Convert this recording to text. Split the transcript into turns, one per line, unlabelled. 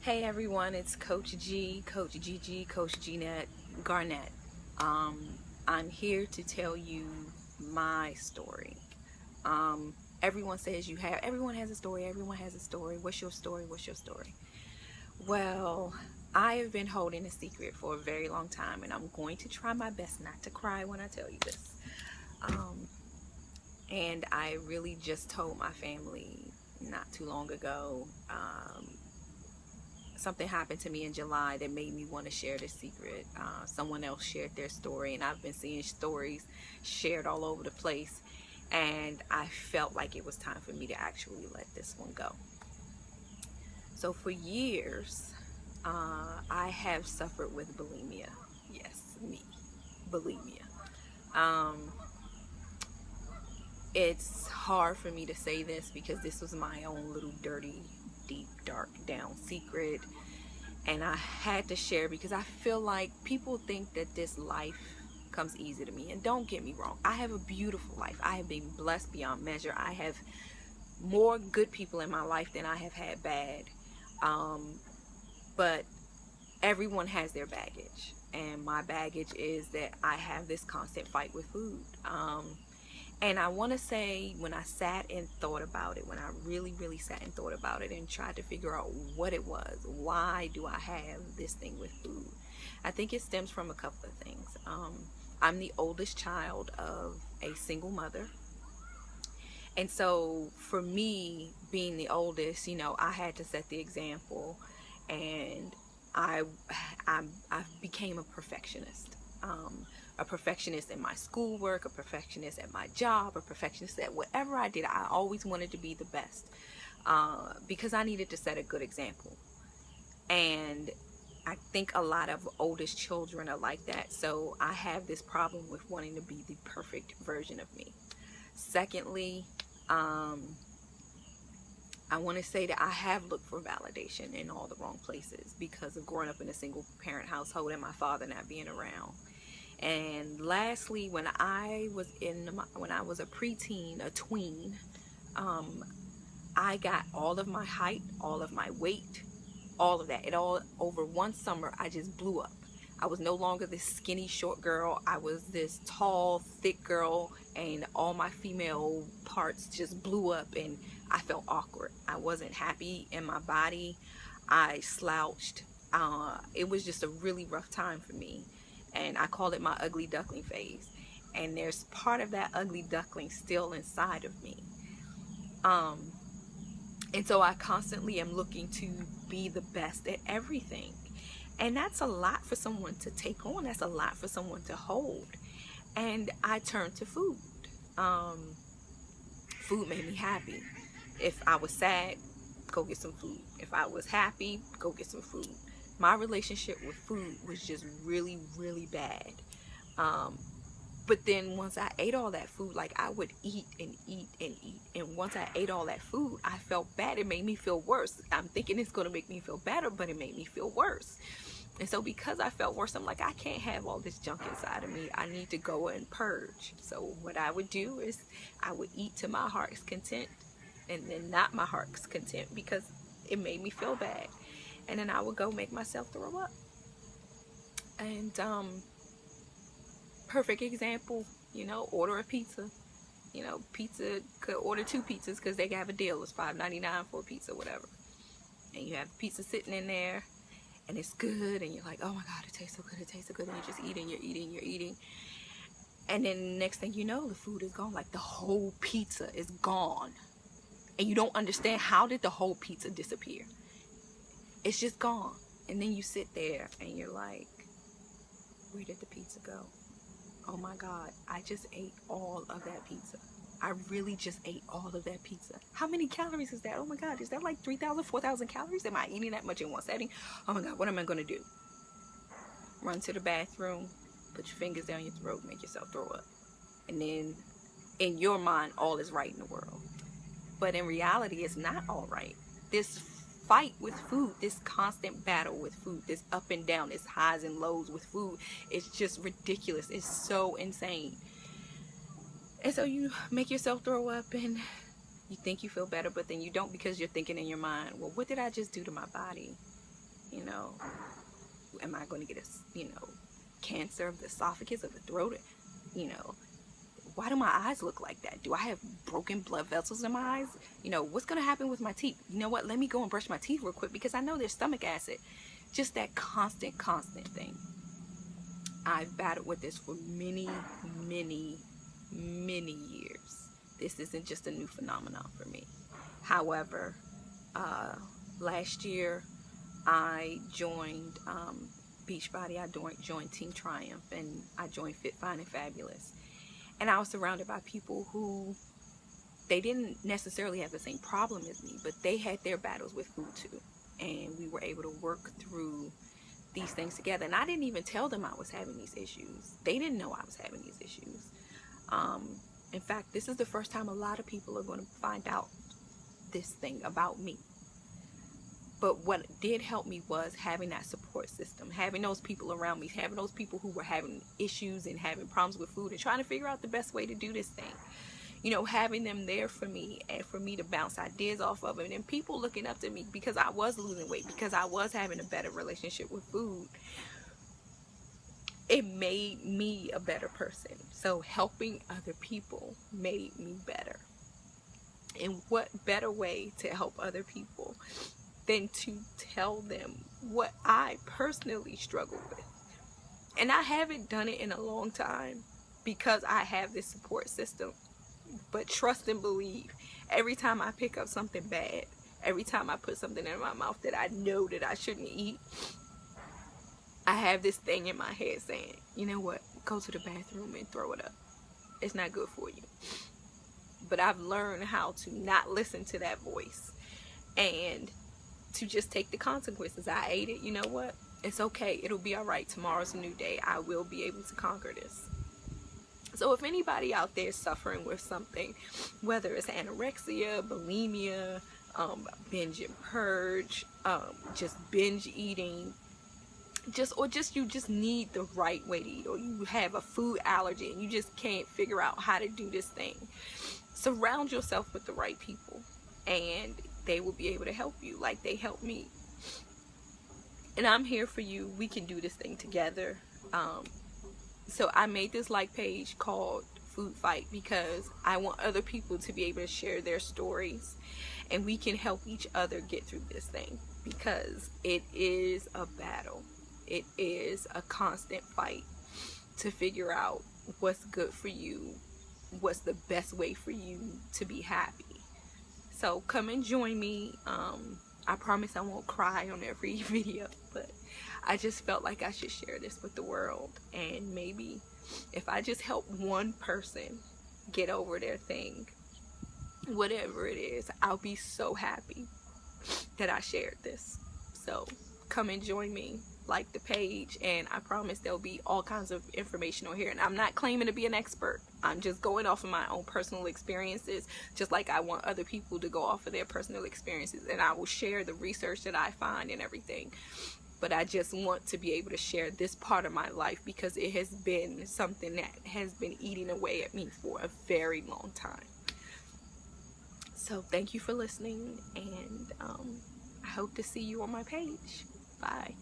Hey everyone, it's Coach G, Coach GG, Coach Jeanette Garnett. Um, I'm here to tell you my story. Um, everyone says everyone has a story, everyone has a story. What's your story? What's your story? Well, I have been holding a secret for a very long time, and I'm going to try my best not to cry when I tell you this. Um, and I really just told my family not too long ago. Something happened to me in July that made me want to share this secret. Someone else shared their story, and I've been seeing stories shared all over the place. And I felt like it was time for me to actually let this one go. So, for years, I have suffered with bulimia. Yes, me, bulimia. Um, it's hard for me to say this because this was my own little dirty, deep, dark down secret, and I had to share because I feel like people think that this life comes easy to me. And don't get me wrong, I have a beautiful life. I have been blessed beyond measure. I have more good people in my life than I have had bad. Um, but everyone has their baggage. And my baggage is that I have this constant fight with food. And I want to say, when I sat and thought about it, when I really, really sat and thought about it and tried to figure out what it was, why do I have this thing with food? I think it stems from a couple of things. I'm the oldest child of a single mother. And so for me, being the oldest, I had to set the example. And I, I became a perfectionist. A perfectionist in my schoolwork, a perfectionist at my job, a perfectionist at whatever I did. I always wanted to be the best because I needed to set a good example. And I think a lot of oldest children are like that. So I have this problem with wanting to be the perfect version of me. Secondly, um, I want to say that I have looked for validation in all the wrong places because of growing up in a single parent household and my father not being around. And lastly, when I was a preteen, a tween, um, I got all of my height, all of my weight, all of that. It all over one summer. I just blew up. I was no longer this skinny short girl. I was this tall thick girl, and all my female parts just blew up, and I felt awkward. I wasn't happy in my body. I slouched. It was just a really rough time for me, and I call it my ugly duckling phase. And there's part of that ugly duckling still inside of me. Um, and so I constantly am looking to be the best at everything. And that's a lot for someone to take on. That's a lot for someone to hold. And I turned to food. Um, Food made me happy. If I was sad, go get some food. If I was happy, go get some food. My relationship with food was just really, really bad. Um, but then once I ate all that food, like I would eat and eat and eat. And once I ate all that food, I felt bad. It made me feel worse. I'm thinking it's going to make me feel better, but it made me feel worse. And so because I felt worse, I'm like, I can't have all this junk inside of me. I need to go and purge. So what I would do is I would eat to my heart's content, and then not my heart's content because it made me feel bad. And then I would go make myself throw up. And perfect example, order a pizza. Pizza could order two pizzas because they have a deal. It's $5.99 for a pizza, whatever. And you have the pizza sitting in there, and it's good, and you're like, oh my god, it tastes so good, it tastes so good, and you're just eating, you're eating, and then next thing you know, the food is gone. Like the whole pizza is gone, and you don't understand, how did the whole pizza disappear? It's just gone. And then you sit there and you're like, where did the pizza go? Oh my god, I just ate all of that pizza. I really just ate all of that pizza. How many calories is that? Oh my god, is that like 3,000, 4,000 calories? Am I eating that much in one setting? Oh my god, what am I going to do? Run to the bathroom, put your fingers down your throat, make yourself throw up. And then in your mind, all is right in the world. But in reality, it's not all right. This fight with food, this constant battle with food, this up and down, this highs and lows with food, it's just ridiculous. It's so insane. And so you make yourself throw up, and you think you feel better, but then you don't, because you're thinking in your mind, well, what did I just do to my body? You know, am I going to get cancer of the esophagus, of the throat? You know, why do my eyes look like that? Do I have broken blood vessels in my eyes? You know, what's going to happen with my teeth? You know what? Let me go and brush my teeth real quick because I know there's stomach acid. Just that constant thing. I've battled with this for many, many, many years. This isn't just a new phenomenon for me. However, last year I joined Beachbody. I joined Team Triumph, and I joined Fit, Fine, and Fabulous. And I was surrounded by people who, they didn't necessarily have the same problem as me, but they had their battles with food too. And we were able to work through these things together. And I didn't even tell them I was having these issues. They didn't know I was having these issues. In fact, this is the first time a lot of people are going to find out this thing about me. But what did help me was having that support system, having those people around me, having those people who were having issues and having problems with food and trying to figure out the best way to do this thing. You know, having them there for me and for me to bounce ideas off of, and people looking up to me because I was losing weight, because I was having a better relationship with food. It made me a better person. So helping other people made me better. And what better way to help other people than to tell them what I personally struggle with? And I haven't done it in a long time because I have this support system. But trust and believe, every time I pick up something bad, every time I put something in my mouth that I know that I shouldn't eat, I have this thing in my head saying, you know what, go to the bathroom and throw it up. It's not good for you. But I've learned how to not listen to that voice and to just take the consequences. I ate it, you know what, it's okay, it'll be all right. Tomorrow's a new day. I will be able to conquer this. So if anybody out there is suffering with something, whether it's anorexia, bulimia, binge and purge, just binge eating, you just need the right way to eat, or you have a food allergy and you just can't figure out how to do this thing, surround yourself with the right people and they will be able to help you like they helped me. And I'm here for you. We can do this thing together. So I made this like page called Food Fight because I want other people to be able to share their stories and we can help each other get through this thing, because it is a battle. It is a constant fight to figure out what's good for you, what's the best way for you to be happy. So come and join me. I promise I won't cry on every video, but I just felt like I should share this with the world. And maybe if I just help one person get over their thing, whatever it is, I'll be so happy that I shared this. So come and join me, like the page, and I promise there'll be all kinds of information on here. And I'm not claiming to be an expert. I'm just going off of my own personal experiences, just like I want other people to go off of their personal experiences, and I will share the research that I find and everything. But I just want to be able to share this part of my life because it has been something that has been eating away at me for a very long time. So thank you for listening, and I hope to see you on my page. Bye.